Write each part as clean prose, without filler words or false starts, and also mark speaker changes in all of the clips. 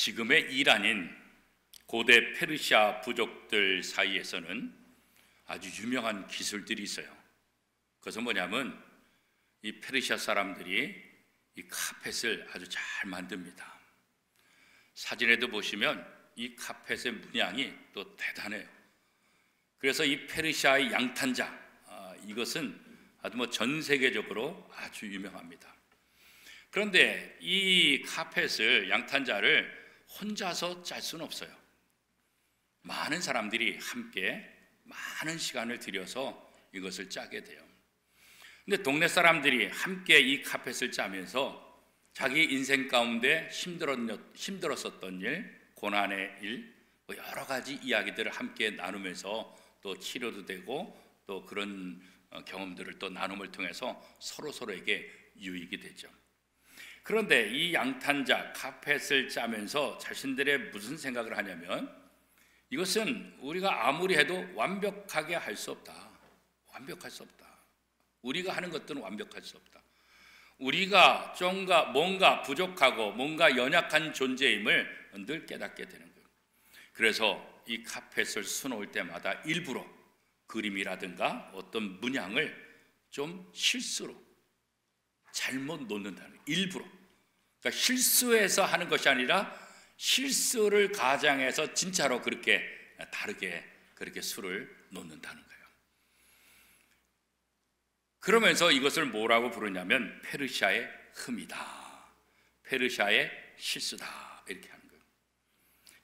Speaker 1: 지금의 이란인 고대 페르시아 부족들 사이에서는 아주 유명한 기술들이 있어요. 그것은 뭐냐면 이 페르시아 사람들이 이 카펫을 아주 잘 만듭니다. 사진에도 보시면 이 카펫의 문양이 또 대단해요. 그래서 이 페르시아의 양탄자, 이것은 아주 전 세계적으로 아주 유명합니다. 그런데 이 카펫을, 양탄자를 혼자서 짤 수는 없어요. 많은 사람들이 함께 많은 시간을 들여서 이것을 짜게 돼요. 근데 동네 사람들이 함께 이 카펫을 짜면서 자기 인생 가운데 힘들었었던 일, 고난의 일, 여러 가지 이야기들을 함께 나누면서 또 치료도 되고 또 그런 경험들을 또 나눔을 통해서 서로에게 유익이 되죠. 그런데 이 양탄자 카펫을 짜면서 자신들의 무슨 생각을 하냐면, 이것은 우리가 아무리 해도 완벽하게 할 수 없다. 완벽할 수 없다. 우리가 하는 것들은 완벽할 수 없다. 우리가 뭔가 부족하고 뭔가 연약한 존재임을 늘 깨닫게 되는 거예요. 그래서 이 카펫을 수놓을 때마다 일부러 그림이라든가 어떤 문양을 좀 실수로 잘못 놓는다는 거예요. 일부러. 그러니까 실수해서 하는 것이 아니라 실수를 가장해서 진짜로 그렇게 다르게 그렇게 수를 놓는다는 거예요. 그러면서 이것을 뭐라고 부르냐면 페르시아의 흠이다, 페르시아의 실수다, 이렇게 하는 거예요.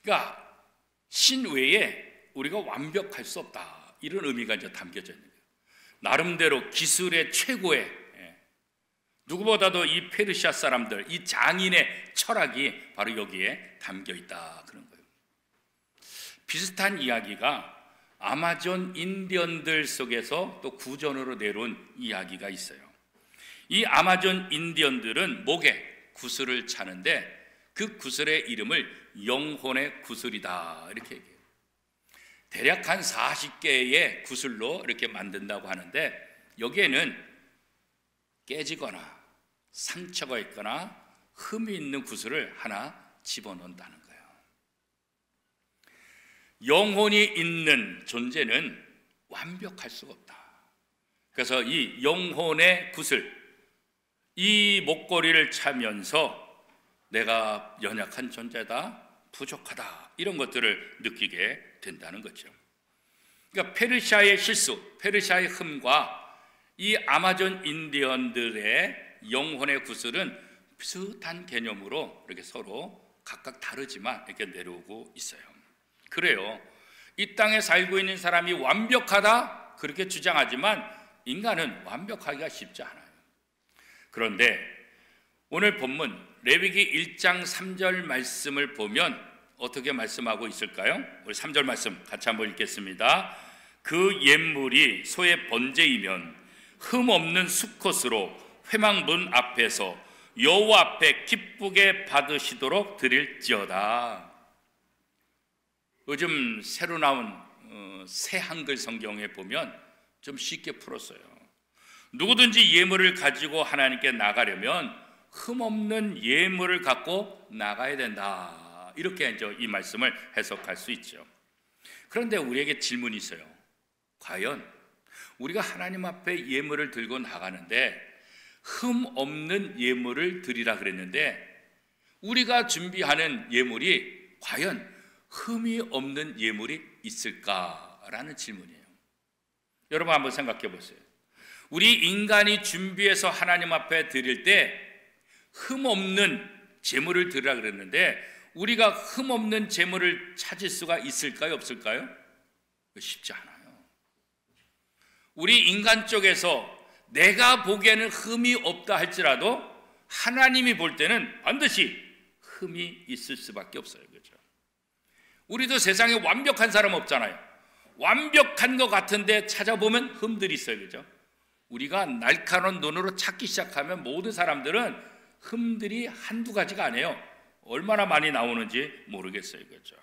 Speaker 1: 그러니까 신 외에 우리가 완벽할 수 없다, 이런 의미가 이제 담겨져 있는 거예요. 나름대로 기술의 최고의, 누구보다도 이 페르시아 사람들, 이 장인의 철학이 바로 여기에 담겨 있다, 그런 거예요. 비슷한 이야기가 아마존 인디언들 속에서 또 구전으로 내려온 이야기가 있어요. 이 아마존 인디언들은 목에 구슬을 차는데 그 구슬의 이름을 영혼의 구슬이다, 이렇게 얘기해요. 대략 한 40개의 구슬로 이렇게 만든다고 하는데, 여기에는 깨지거나 상처가 있거나 흠이 있는 구슬을 하나 집어넣는다는 거예요. 영혼이 있는 존재는 완벽할 수가 없다. 그래서 이 영혼의 구슬, 이 목걸이를 차면서 내가 연약한 존재다, 부족하다, 이런 것들을 느끼게 된다는 거죠. 그러니까 페르시아의 실수, 페르시아의 흠과 이 아마존 인디언들의 영혼의 구슬은 비슷한 개념으로 이렇게 서로 각각 다르지만 이렇게 내려오고 있어요. 그래요. 이 땅에 살고 있는 사람이 완벽하다, 그렇게 주장하지만 인간은 완벽하기가 쉽지 않아요. 그런데 오늘 본문 레위기 1장 3절 말씀을 보면 어떻게 말씀하고 있을까요? 우리 3절 말씀 같이 한번 읽겠습니다. 그 옛물이 소의 번제이면 흠 없는 수컷으로 회막문 앞에서 여호와 앞에 기쁘게 받으시도록 드릴지어다. 요즘 새로 나온 새 한글 성경에 보면 좀 쉽게 풀었어요. 누구든지 예물을 가지고 하나님께 나가려면 흠없는 예물을 갖고 나가야 된다, 이렇게 이제 이 말씀을 해석할 수 있죠. 그런데 우리에게 질문이 있어요. 과연 우리가 하나님 앞에 예물을 들고 나가는데 흠 없는 예물을 드리라 그랬는데, 우리가 준비하는 예물이 과연 흠이 없는 예물이 있을까라는 질문이에요. 여러분 한번 생각해 보세요. 우리 인간이 준비해서 하나님 앞에 드릴 때 흠 없는 제물을 드리라 그랬는데, 우리가 흠 없는 제물을 찾을 수가 있을까요, 없을까요? 쉽지 않아요. 우리 인간 쪽에서 내가 보기에는 흠이 없다 할지라도 하나님이 볼 때는 반드시 흠이 있을 수밖에 없어요. 그렇죠? 우리도 세상에 완벽한 사람 없잖아요. 완벽한 것 같은데 찾아보면 흠들이 있어요. 그렇죠? 우리가 날카로운 눈으로 찾기 시작하면 모든 사람들은 흠들이 한두 가지가 아니에요. 얼마나 많이 나오는지 모르겠어요. 그렇죠?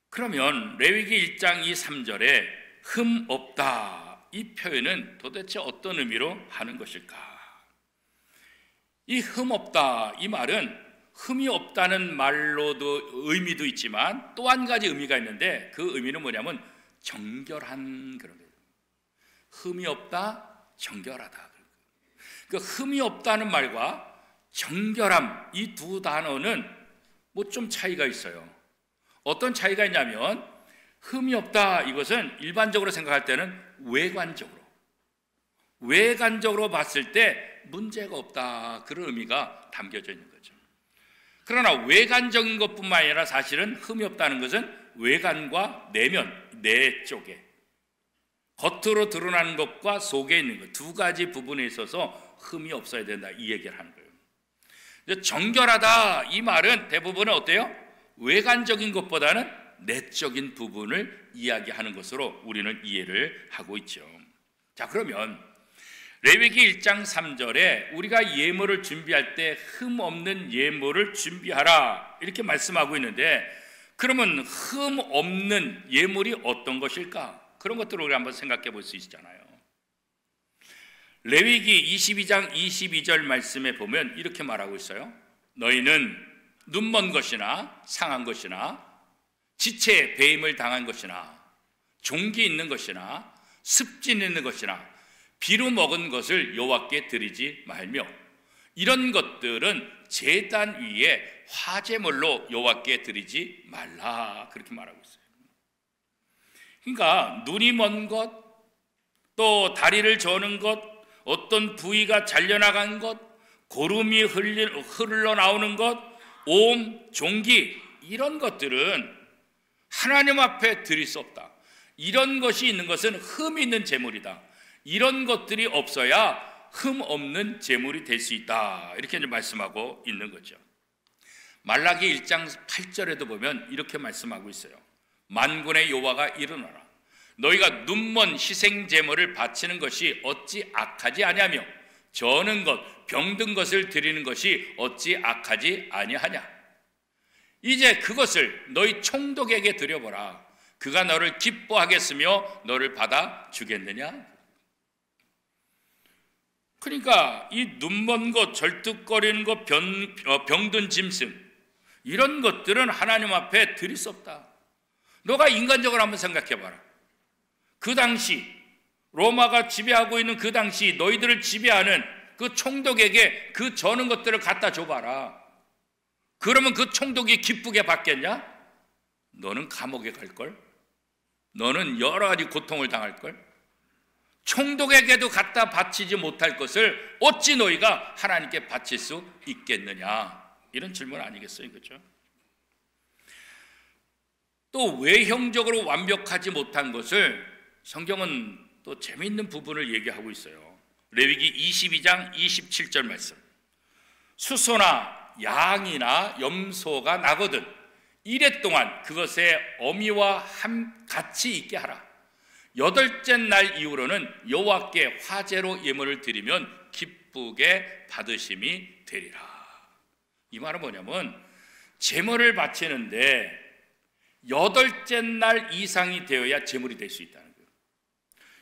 Speaker 1: 그러면 레위기 1장 2, 3절에 흠 없다, 이 표현은 도대체 어떤 의미로 하는 것일까? 이 흠 없다, 이 말은 흠이 없다는 말로도 의미도 있지만 또 한 가지 의미가 있는데 그 의미는 뭐냐면 정결한 그런 거예요. 흠이 없다, 정결하다. 그 흠이 없다는 말과 정결함 이 두 단어는 뭐 좀 차이가 있어요. 어떤 차이가 있냐면 흠이 없다 이것은 일반적으로 생각할 때는 외관적으로 봤을 때 문제가 없다 그런 의미가 담겨져 있는 거죠. 그러나 외관적인 것뿐만 아니라 사실은 흠이 없다는 것은 외관과 내면, 내 쪽에 겉으로 드러나는 것과 속에 있는 것 두 가지 부분에 있어서 흠이 없어야 된다 이 얘기를 하는 거예요. 정결하다 이 말은 대부분은 어때요? 외관적인 것보다는 내적인 부분을 이야기하는 것으로 우리는 이해를 하고 있죠. 자, 그러면 레위기 1장 3절에 우리가 예물을 준비할 때 흠 없는 예물을 준비하라 이렇게 말씀하고 있는데 그러면 흠 없는 예물이 어떤 것일까? 그런 것들을 우리 한번 생각해 볼 수 있잖아요. 레위기 22장 22절 말씀에 보면 이렇게 말하고 있어요. 너희는 눈먼 것이나 상한 것이나 지체에 배임을 당한 것이나 종기 있는 것이나 습진 있는 것이나 비루 먹은 것을 여호와께 드리지 말며 이런 것들은 제단 위에 화제물로 여호와께 드리지 말라 그렇게 말하고 있어요. 그러니까 눈이 먼 것, 또 다리를 저는 것, 어떤 부위가 잘려나간 것, 고름이 흘러나오는 것, 옴, 종기 이런 것들은 하나님 앞에 드릴 수 없다. 이런 것이 있는 것은 흠 있는 제물이다. 이런 것들이 없어야 흠 없는 제물이 될 수 있다. 이렇게 이제 말씀하고 있는 거죠. 말라기 1장 8절에도 보면 이렇게 말씀하고 있어요. 만군의 여호와가 이르노라. 너희가 눈먼 희생 제물을 바치는 것이 어찌 악하지 아니하며 저는 것, 병든 것을 드리는 것이 어찌 악하지 아니하냐. 이제 그것을 너희 총독에게 드려보라. 그가 너를 기뻐하겠으며 너를 받아 주겠느냐. 그러니까 이 눈먼 것, 절뚝거리는 것, 병든 짐승 이런 것들은 하나님 앞에 드릴 수 없다. 너가 인간적으로 한번 생각해봐라. 그 당시 로마가 지배하고 있는 그 당시 너희들을 지배하는 그 총독에게 그 저는 것들을 갖다 줘봐라. 그러면 그 총독이 기쁘게 받겠냐? 너는 감옥에 갈걸? 너는 여러 가지 고통을 당할걸? 총독에게도 갖다 바치지 못할 것을 어찌 너희가 하나님께 바칠 수 있겠느냐? 이런 질문 아니겠어요? 그렇죠? 또 외형적으로 완벽하지 못한 것을 성경은 또 재미있는 부분을 얘기하고 있어요. 레위기 22장 27절 말씀. 수소나 양이나 염소가 나거든 이래 동안 그것의 어미와 같이 있게 하라. 8째 날 이후로는 여호와께 화제로 예물을 드리면 기쁘게 받으심이 되리라. 이 말은 뭐냐면 제물을 바치는데 8째 날 이상이 되어야 제물이 될 수 있다는 거예요.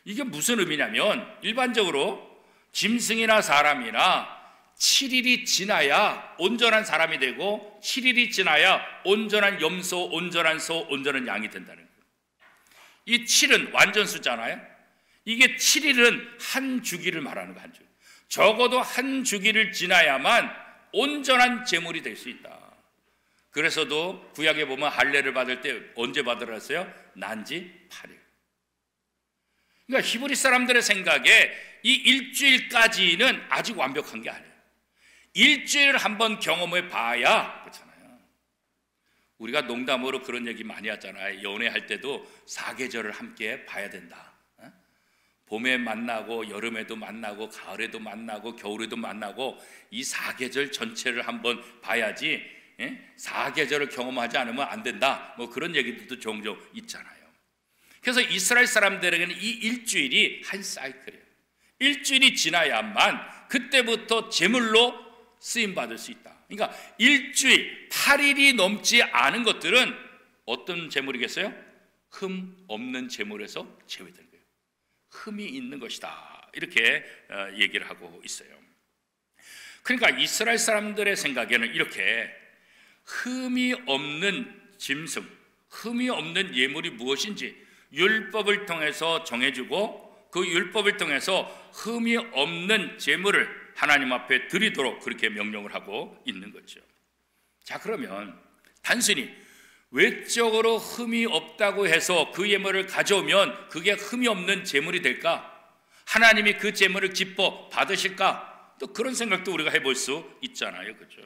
Speaker 1: 이게 무슨 의미냐면 일반적으로 짐승이나 사람이나 7일이 지나야 온전한 사람이 되고 7일이 지나야 온전한 염소, 온전한 소, 온전한 양이 된다는 거예요. 이 7은 완전 숫자잖아요. 이게 7일은 한 주기를 말하는 거예요. 한 주기. 적어도 한 주기를 지나야만 온전한 제물이 될 수 있다. 그래서도 구약에 보면 할례를 받을 때 언제 받으라 했어요? 난지 8일. 그러니까 히브리 사람들의 생각에 이 일주일까지는 아직 완벽한 게 아니에요. 일주일을 한번 경험해 봐야 그렇잖아요. 우리가 농담으로 그런 얘기 많이 하잖아요. 연애할 때도 사계절을 함께 봐야 된다. 봄에 만나고 여름에도 만나고 가을에도 만나고 겨울에도 만나고 이 사계절 전체를 한번 봐야지 사계절을 경험하지 않으면 안 된다. 뭐 그런 얘기들도 종종 있잖아요. 그래서 이스라엘 사람들에게는 이 일주일이 한 사이클이에요. 일주일이 지나야만 그때부터 제물로 쓰임 받을 수 있다. 그러니까 일주일 8일이 넘지 않은 것들은 어떤 제물이겠어요? 흠 없는 제물에서 제외된 거예요. 흠이 있는 것이다. 이렇게 얘기를 하고 있어요. 그러니까 이스라엘 사람들의 생각에는 이렇게 흠이 없는 짐승, 흠이 없는 예물이 무엇인지 율법을 통해서 정해주고 그 율법을 통해서 흠이 없는 제물을 하나님 앞에 드리도록 그렇게 명령을 하고 있는 거죠. 자, 그러면 단순히 외적으로 흠이 없다고 해서 그 예물을 가져오면 그게 흠이 없는 제물이 될까? 하나님이 그 제물을 기뻐 받으실까? 또 그런 생각도 우리가 해볼 수 있잖아요, 그렇죠?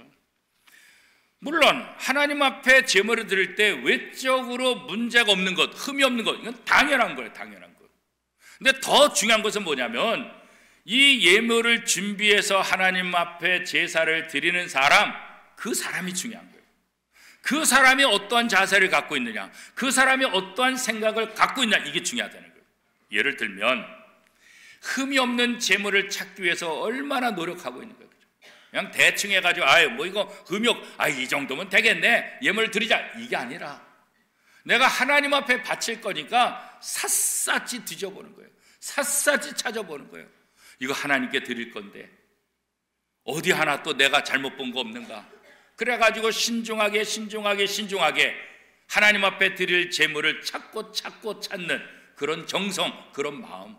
Speaker 1: 물론 하나님 앞에 제물을 드릴 때 외적으로 문제가 없는 것, 흠이 없는 것, 이건 당연한 거예요, 당연한 것. 근데 더 중요한 것은 뭐냐면 이 예물을 준비해서 하나님 앞에 제사를 드리는 사람, 그 사람이 중요한 거예요. 그 사람이 어떠한 자세를 갖고 있느냐, 그 사람이 어떠한 생각을 갖고 있느냐, 이게 중요하다는 거예요. 예를 들면 흠이 없는 제물을 찾기 위해서 얼마나 노력하고 있는 거예요. 그냥 대충 해가지고 뭐 이거 흠이 이 정도면 되겠네, 예물을 드리자, 이게 아니라 내가 하나님 앞에 바칠 거니까 샅샅이 뒤져보는 거예요. 샅샅이 찾아보는 거예요. 이거 하나님께 드릴 건데 어디 하나 또 내가 잘못 본 거 없는가? 그래가지고 신중하게 하나님 앞에 드릴 제물을 찾고 찾는 그런 정성, 그런 마음,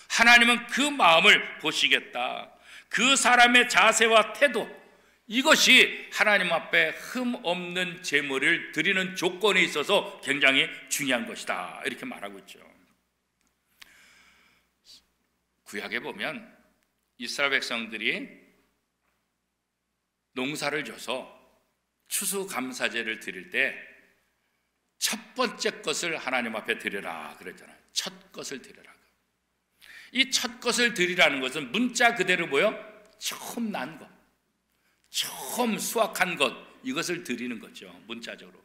Speaker 1: 하나님은 그 마음을 보시겠다. 그 사람의 자세와 태도, 이것이 하나님 앞에 흠 없는 제물을 드리는 조건에 있어서 굉장히 중요한 것이다, 이렇게 말하고 있죠. 구약에 보면 이스라엘 백성들이 농사를 져서 추수감사제를 드릴 때 첫 번째 것을 하나님 앞에 드려라 그랬잖아요. 첫 것을 드려라. 이 첫 것을 드리라는 것은 문자 그대로 뭐요? 처음 난 것, 처음 수확한 것, 이것을 드리는 거죠, 문자적으로.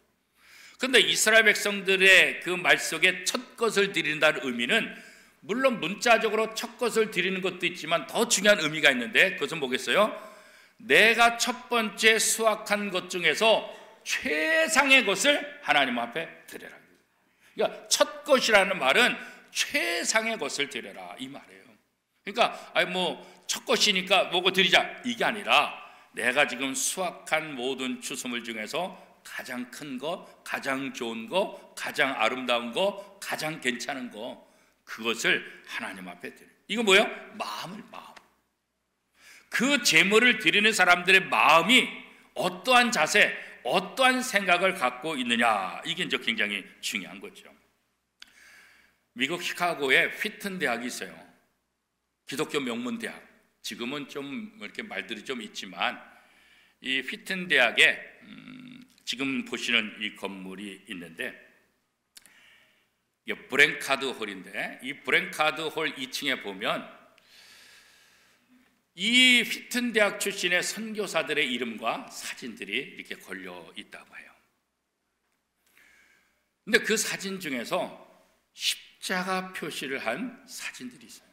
Speaker 1: 그런데 이스라엘 백성들의 그 말 속에 첫 것을 드린다는 의미는 물론 문자적으로 첫 것을 드리는 것도 있지만 더 중요한 의미가 있는데, 그것은 뭐겠어요? 내가 첫 번째 수확한 것 중에서 최상의 것을 하나님 앞에 드려라. 그러니까 첫 것이라는 말은 최상의 것을 드려라, 이 말이에요. 그러니까 첫 것이니까 뭐고 드리자, 이게 아니라 내가 지금 수확한 모든 추수물 중에서 가장 큰 거, 가장 좋은 거, 가장 아름다운 거, 가장 괜찮은 거, 그것을 하나님 앞에 드려요. 이거 뭐예요? 마음. 그 제물을 드리는 사람들의 마음이 어떠한 자세, 어떠한 생각을 갖고 있느냐, 이게 이제 굉장히 중요한 거죠. 미국 시카고에 휘튼 대학이 있어요. 기독교 명문 대학. 지금은 좀 이렇게 말들이 좀 있지만 이 휘튼 대학에 지금 보시는 이 건물이 있는데, 이게 브랭카드 홀인데, 이 브랭카드 홀 2층에 보면 이 휘튼 대학 출신의 선교사들의 이름과 사진들이 이렇게 걸려 있다고 해요. 근데 그 사진 중에서 십자가 표시를 한 사진들이 있어요.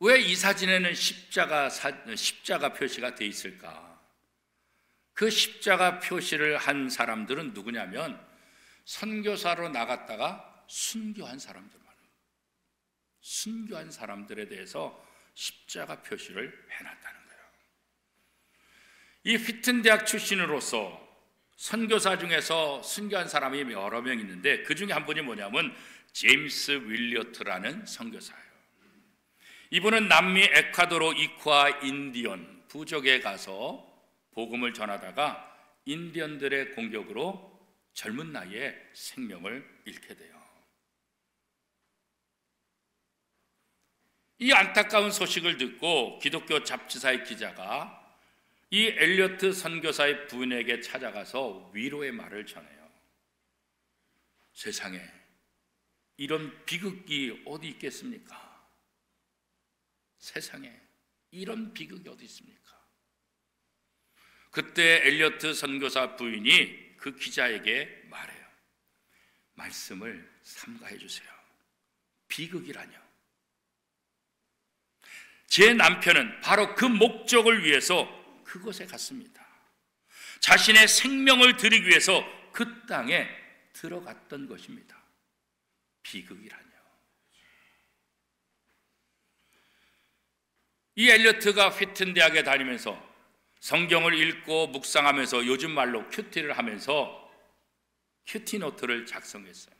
Speaker 1: 왜 이 사진에는 십자가 표시가 돼 있을까? 그 십자가 표시를 한 사람들은 누구냐면 선교사로 나갔다가 순교한 사람들 말이에요. 순교한 사람들에 대해서 십자가 표시를 해놨다는 거예요. 이 휘튼 대학 출신으로서 선교사 중에서 순교한 사람이 여러 명 있는데, 그 중에 한 분이 뭐냐면 제임스 윌리어트라는 선교사예요. 이분은 남미 에콰도르 이쿠아 인디언 부족에 가서 복음을 전하다가 인디언들의 공격으로 젊은 나이에 생명을 잃게 돼요. 이 안타까운 소식을 듣고 기독교 잡지사의 기자가 이 엘리어트 선교사의 부인에게 찾아가서 위로의 말을 전해요. 세상에 이런 비극이 어디 있겠습니까? 세상에 이런 비극이 어디 있습니까? 그때 엘리어트 선교사 부인이 그 기자에게 말해요. 말씀을 삼가해 주세요. 비극이라뇨. 제 남편은 바로 그 목적을 위해서 그곳에 갔습니다. 자신의 생명을 드리기 위해서 그 땅에 들어갔던 것입니다. 비극이라뇨. 이 엘리어트가 휘튼 대학에 다니면서 성경을 읽고 묵상하면서 요즘 말로 큐티를 하면서 큐티 노트를 작성했어요.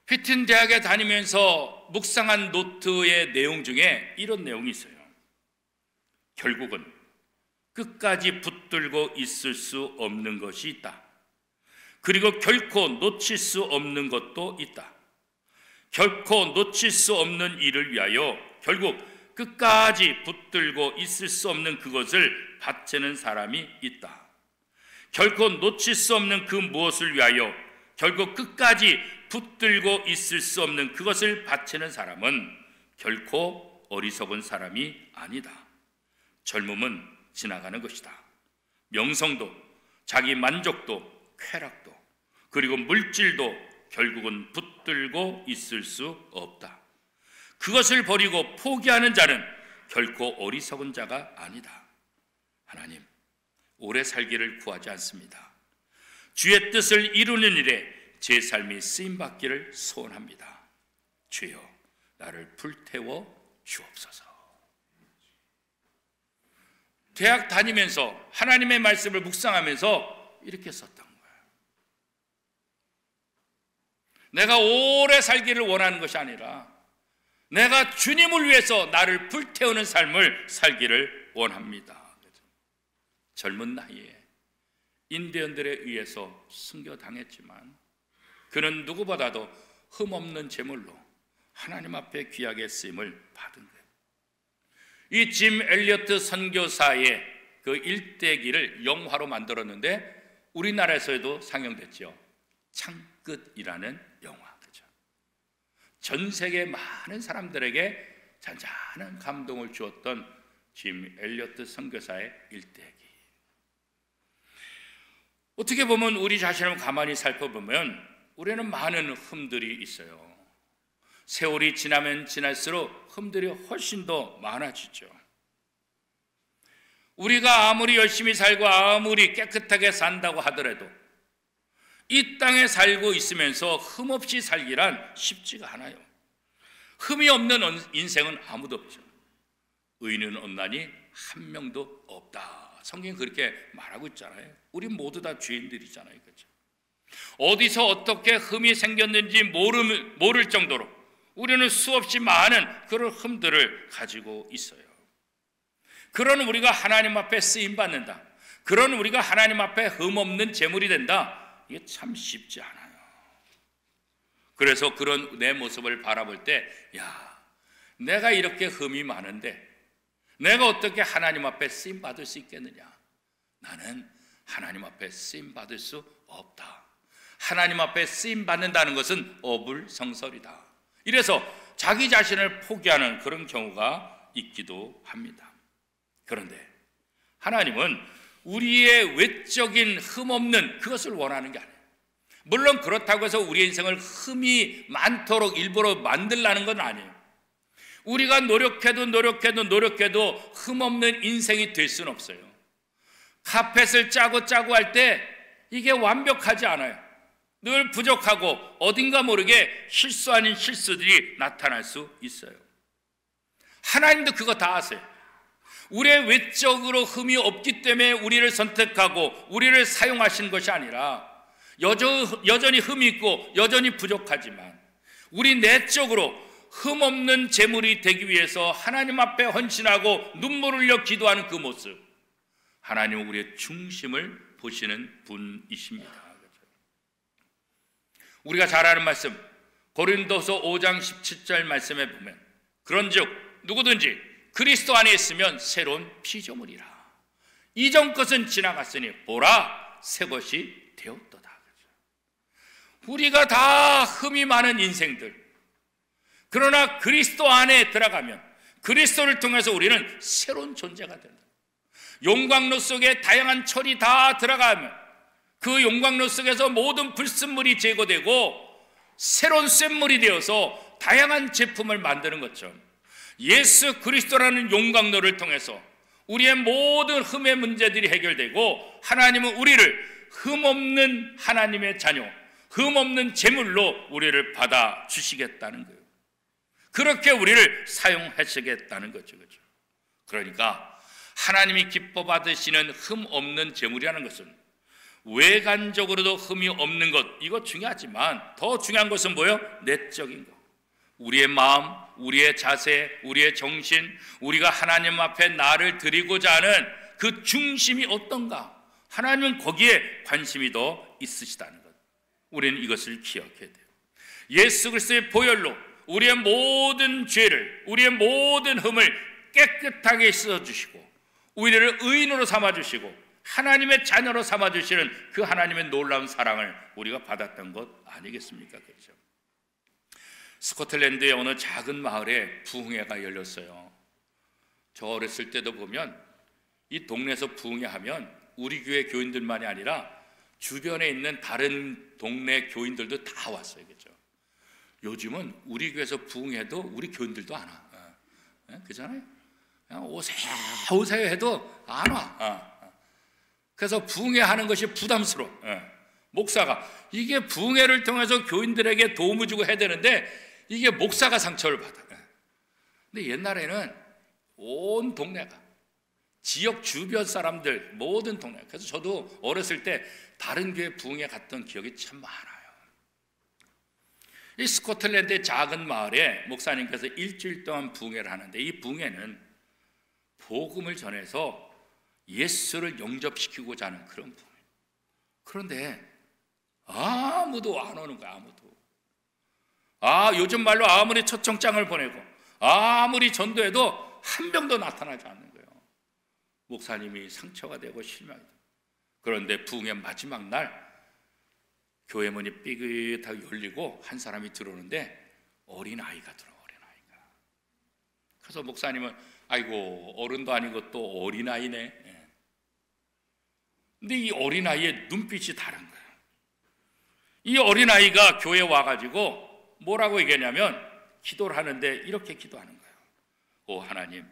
Speaker 1: 휘튼 대학에 다니면서 묵상한 노트의 내용 중에 이런 내용이 있어요. 결국은 끝까지 붙들고 있을 수 없는 것이 있다. 그리고 결코 놓칠 수 없는 것도 있다. 결코 놓칠 수 없는 일을 위하여 결국 끝까지 붙들고 있을 수 없는 그것을 바치는 사람이 있다. 결코 놓칠 수 없는 그 무엇을 위하여 결국 끝까지 붙들고 있을 수 없는 그것을 바치는 사람은 결코 어리석은 사람이 아니다. 젊음은 지나가는 것이다. 명성도, 자기 만족도, 쾌락도, 그리고 물질도 결국은 붙들고 있을 수 없다. 그것을 버리고 포기하는 자는 결코 어리석은 자가 아니다. 하나님, 오래 살기를 구하지 않습니다. 주의 뜻을 이루는 일에 제 삶이 쓰임받기를 소원합니다. 주여, 나를 불태워 주옵소서. 대학 다니면서 하나님의 말씀을 묵상하면서 이렇게 썼던 거예요. 내가 오래 살기를 원하는 것이 아니라 내가 주님을 위해서 나를 불태우는 삶을 살기를 원합니다. 젊은 나이에 인대원들에 의해서 순교당했지만 그는 누구보다도 흠없는 제물로 하나님 앞에 귀하게 쓰임을 받은 거예요. 이 짐 엘리어트 선교사의 그 일대기를 영화로 만들었는데 우리나라에서도 상영됐죠. 창끝이라는 영화. 그죠? 전 세계 많은 사람들에게 잔잔한 감동을 주었던 짐 엘리어트 선교사의 일대기. 어떻게 보면 우리 자신을 가만히 살펴보면 우리는 많은 흠들이 있어요. 세월이 지나면 지날수록 흠들이 훨씬 더 많아지죠. 우리가 아무리 열심히 살고 아무리 깨끗하게 산다고 하더라도 이 땅에 살고 있으면서 흠없이 살기란 쉽지가 않아요. 흠이 없는 인생은 아무도 없죠. 의인은 없나니 한 명도 없다. 성경이 그렇게 말하고 있잖아요. 우리 모두 다 죄인들이잖아요. 그렇죠? 어디서 어떻게 흠이 생겼는지 모를 정도로 우리는 수없이 많은 그런 흠들을 가지고 있어요. 그런 우리가 하나님 앞에 쓰임받는다, 그런 우리가 하나님 앞에 흠없는 제물이 된다, 이게 참 쉽지 않아요. 그래서 그런 내 모습을 바라볼 때, 야, 내가 이렇게 흠이 많은데 내가 어떻게 하나님 앞에 쓰임받을 수 있겠느냐? 나는 하나님 앞에 쓰임받을 수 없다. 하나님 앞에 쓰임받는다는 것은 어불성설이다. 이래서 자기 자신을 포기하는 그런 경우가 있기도 합니다. 그런데 하나님은 우리의 외적인 흠없는 그것을 원하는 게 아니에요. 물론 그렇다고 해서 우리 인생을 흠이 많도록 일부러 만들라는 건 아니에요. 우리가 노력해도 흠없는 인생이 될 수는 없어요. 카펫을 짜고 할 때 이게 완벽하지 않아요. 늘 부족하고 어딘가 모르게 실수 아닌 실수들이 나타날 수 있어요. 하나님도 그거 다 아세요. 우리의 외적으로 흠이 없기 때문에 우리를 선택하고 우리를 사용하신 것이 아니라 여전히 흠이 있고 여전히 부족하지만 우리 내적으로 흠없는 제물이 되기 위해서 하나님 앞에 헌신하고 눈물을 흘려 기도하는 그 모습, 하나님은 우리의 중심을 보시는 분이십니다. 우리가 잘 아는 말씀, 고린도서 5장 17절 말씀에 보면 그런즉 누구든지 그리스도 안에 있으면 새로운 피조물이라. 이전 것은 지나갔으니 보라 새 것이 되었도다. 우리가 다 흠이 많은 인생들, 그러나 그리스도 안에 들어가면 그리스도를 통해서 우리는 새로운 존재가 된다. 용광로 속에 다양한 철이 다 들어가면 그 용광로 속에서 모든 불순물이 제거되고 새로운 쇳물이 되어서 다양한 제품을 만드는 것처럼 예수 그리스도라는 용광로를 통해서 우리의 모든 흠의 문제들이 해결되고 하나님은 우리를 흠없는 하나님의 자녀, 흠없는 제물로 우리를 받아주시겠다는 거예요. 그렇게 우리를 사용하시겠다는 거죠. 그러니까 하나님이 기뻐 받으시는 흠 없는 제물이라는 것은 외관적으로도 흠이 없는 것, 이거 중요하지만 더 중요한 것은 뭐예요? 내적인 것. 우리의 마음, 우리의 자세, 우리의 정신, 우리가 하나님 앞에 나를 드리고자 하는 그 중심이 어떤가? 하나님은 거기에 관심이 더 있으시다는 것. 우리는 이것을 기억해야 돼요. 예수 그리스도의 보혈로 우리의 모든 죄를, 우리의 모든 흠을 깨끗하게 씻어주시고 우리를 의인으로 삼아주시고 하나님의 자녀로 삼아주시는 그 하나님의 놀라운 사랑을 우리가 받았던 것 아니겠습니까? 그렇죠? 스코틀랜드의 어느 작은 마을에 부흥회가 열렸어요. 저 어렸을 때도 보면 이 동네에서 부흥회하면 우리 교회 교인들만이 아니라 주변에 있는 다른 동네 교인들도 다 왔어요. 그렇죠? 요즘은 우리 교회에서 부흥회도 우리 교인들도 안 와. 그잖아요? 그냥 오세요 해도 안 와. 그래서 부흥회 하는 것이 부담스러워. 목사가 이게 부흥회를 통해서 교인들에게 도움을 주고 해야 되는데 이게 목사가 상처를 받아. 근데 옛날에는 온 동네가, 지역 주변 사람들 모든 동네. 그래서 저도 어렸을 때 다른 교회 부흥회 갔던 기억이 참 많아요. 이 스코틀랜드의 작은 마을에 목사님께서 일주일 동안 부흥회를 하는데 이 부흥회는 복음을 전해서 예수를 영접시키고자 하는 그런 부흥회. 그런데 아무도 안 오는 거야. 아무도. 요즘 말로 아무리 초청장을 보내고 아무리 전도해도 한 명도 나타나지 않는 거예요. 목사님이 상처가 되고 실망이 돼요. 그런데 부흥회 마지막 날 교회 문이 삐끗하게 열리고 한 사람이 들어오는데 어린아이가 들어와. 어린아이가. 그래서 목사님은 아이고 어른도 아니고 또 어린아이네. 근데 이 어린아이의 눈빛이 다른 거예요. 이 어린아이가 교회에 와가지고 뭐라고 얘기하냐면 기도를 하는데 이렇게 기도하는 거예요. 오 하나님,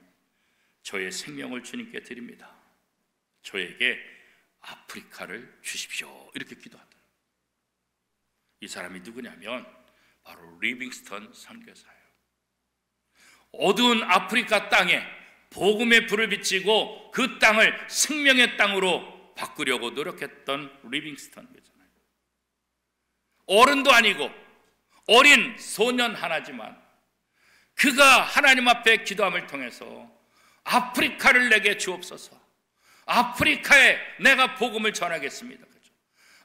Speaker 1: 저의 생명을 주님께 드립니다. 저에게 아프리카를 주십시오. 이렇게 기도하더라고요. 이 사람이 누구냐면 바로 리빙스턴 선교사예요. 어두운 아프리카 땅에 복음의 불을 비치고 그 땅을 생명의 땅으로 바꾸려고 노력했던 리빙스턴 거잖아요. 어른도 아니고 어린 소년 하나지만 그가 하나님 앞에 기도함을 통해서 아프리카를 내게 주옵소서. 아프리카에 내가 복음을 전하겠습니다.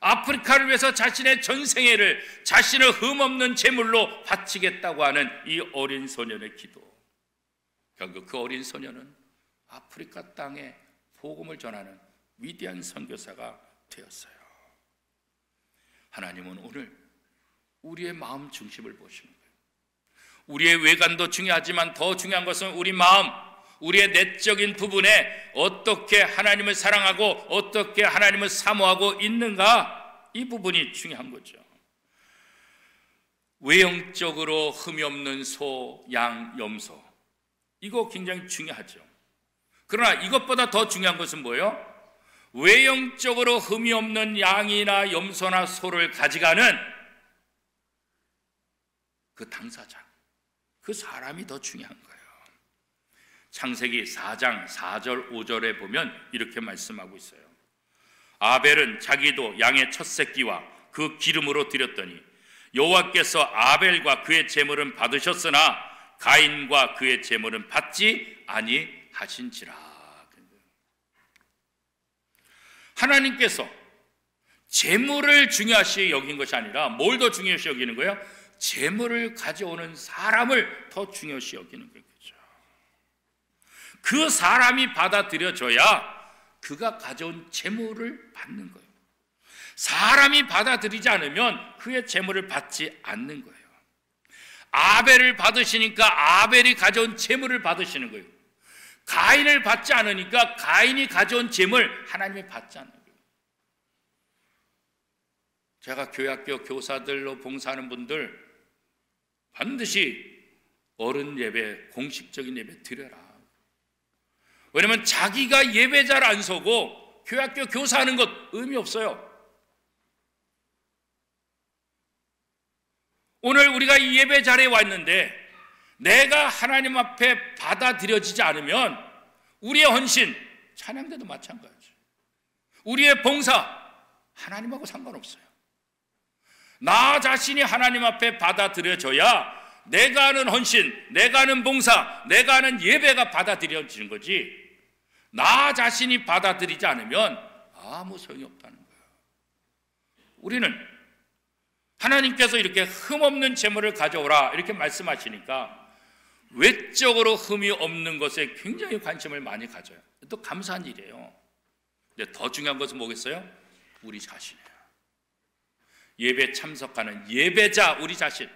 Speaker 1: 아프리카를 위해서 자신의 전생애를 자신의 흠없는 제물로 바치겠다고 하는 이 어린 소년의 기도. 결국 그 어린 소년은 아프리카 땅에 복음을 전하는 위대한 선교사가 되었어요. 하나님은 오늘 우리의 마음 중심을 보시는 거예요. 우리의 외관도 중요하지만 더 중요한 것은 우리 마음, 우리의 내적인 부분에 어떻게 하나님을 사랑하고 어떻게 하나님을 사모하고 있는가, 이 부분이 중요한 거죠. 외형적으로 흠이 없는 소, 양, 염소, 이거 굉장히 중요하죠. 그러나 이것보다 더 중요한 것은 뭐예요? 외형적으로 흠이 없는 양이나 염소나 소를 가져가는 그 당사자, 그 사람이 더 중요한 거예요. 창세기 4장 4절 5절에 보면 이렇게 말씀하고 있어요. 아벨은 자기도 양의 첫 새끼와 그 기름으로 드렸더니 여호와께서 아벨과 그의 제물은 받으셨으나 가인과 그의 제물은 받지 아니하신지라. 하나님께서 제물을 중요시 여긴 것이 아니라 뭘 더 중요시 여기는 거예요? 제물을 가져오는 사람을 더 중요시 여기는 거죠. 그 사람이 받아들여져야 그가 가져온 제물을 받는 거예요. 사람이 받아들이지 않으면 그의 제물을 받지 않는 거예요. 아벨을 받으시니까 아벨이 가져온 제물을 받으시는 거예요. 가인을 받지 않으니까 가인이 가져온 제물 하나님이 받지 않는 거예요. 제가 교회학교 교사들로 봉사하는 분들 반드시 어른 예배, 공식적인 예배 드려라. 왜냐하면 자기가 예배자를 안 서고 교회학교 교사하는 것 의미 없어요. 오늘 우리가 이 예배 자리에 왔는데 내가 하나님 앞에 받아들여지지 않으면 우리의 헌신, 찬양대도 마찬가지죠. 우리의 봉사 하나님하고 상관없어요. 나 자신이 하나님 앞에 받아들여져야 내가 하는 헌신, 내가 하는 봉사, 내가 하는 예배가 받아들여지는 거지, 나 자신이 받아들이지 않으면 아무 소용이 없다는 거예요. 우리는 하나님께서 이렇게 흠없는 제물을 가져오라 이렇게 말씀하시니까 외적으로 흠이 없는 것에 굉장히 관심을 많이 가져요. 또 감사한 일이에요. 근데 더 중요한 것은 뭐겠어요? 우리 자신이에요. 예배 참석하는 예배자 우리 자신,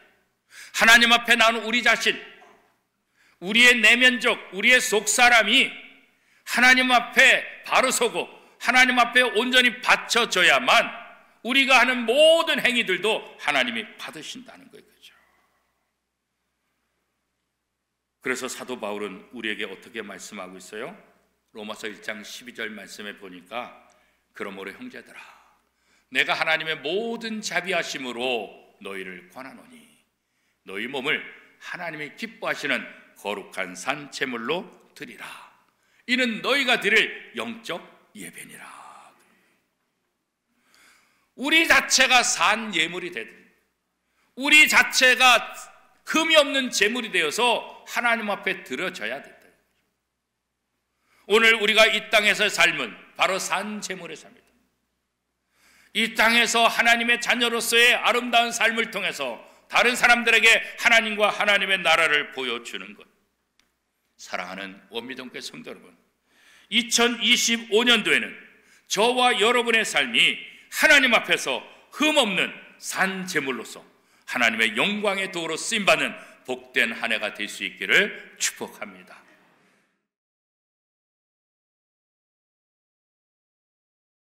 Speaker 1: 하나님 앞에 나오는 우리 자신, 우리의 내면적, 우리의 속사람이 하나님 앞에 바로 서고 하나님 앞에 온전히 바쳐져야만 우리가 하는 모든 행위들도 하나님이 받으신다는 거죠. 그래서 사도 바울은 우리에게 어떻게 말씀하고 있어요? 로마서 1장 12절 말씀에 보니까 그러므로 형제들아, 내가 하나님의 모든 자비하심으로 너희를 권하노니 너희 몸을 하나님이 기뻐하시는 거룩한 산 제물로 드리라. 이는 너희가 드릴 영적 예배니라. 우리 자체가 산 예물이 되든 우리 자체가 흠이 없는 제물이 되어서 하나님 앞에 드려져야 된다. 오늘 우리가 이 땅에서 삶은 바로 산 제물의 삶이다. 이 땅에서 하나님의 자녀로서의 아름다운 삶을 통해서 다른 사람들에게 하나님과 하나님의 나라를 보여주는 것. 사랑하는 원미동교회 성도 여러분, 2025년도에는 저와 여러분의 삶이 하나님 앞에서 흠없는 산 제물로서 하나님의 영광의 도구로 쓰임받는 복된 한 해가 될 수 있기를 축복합니다.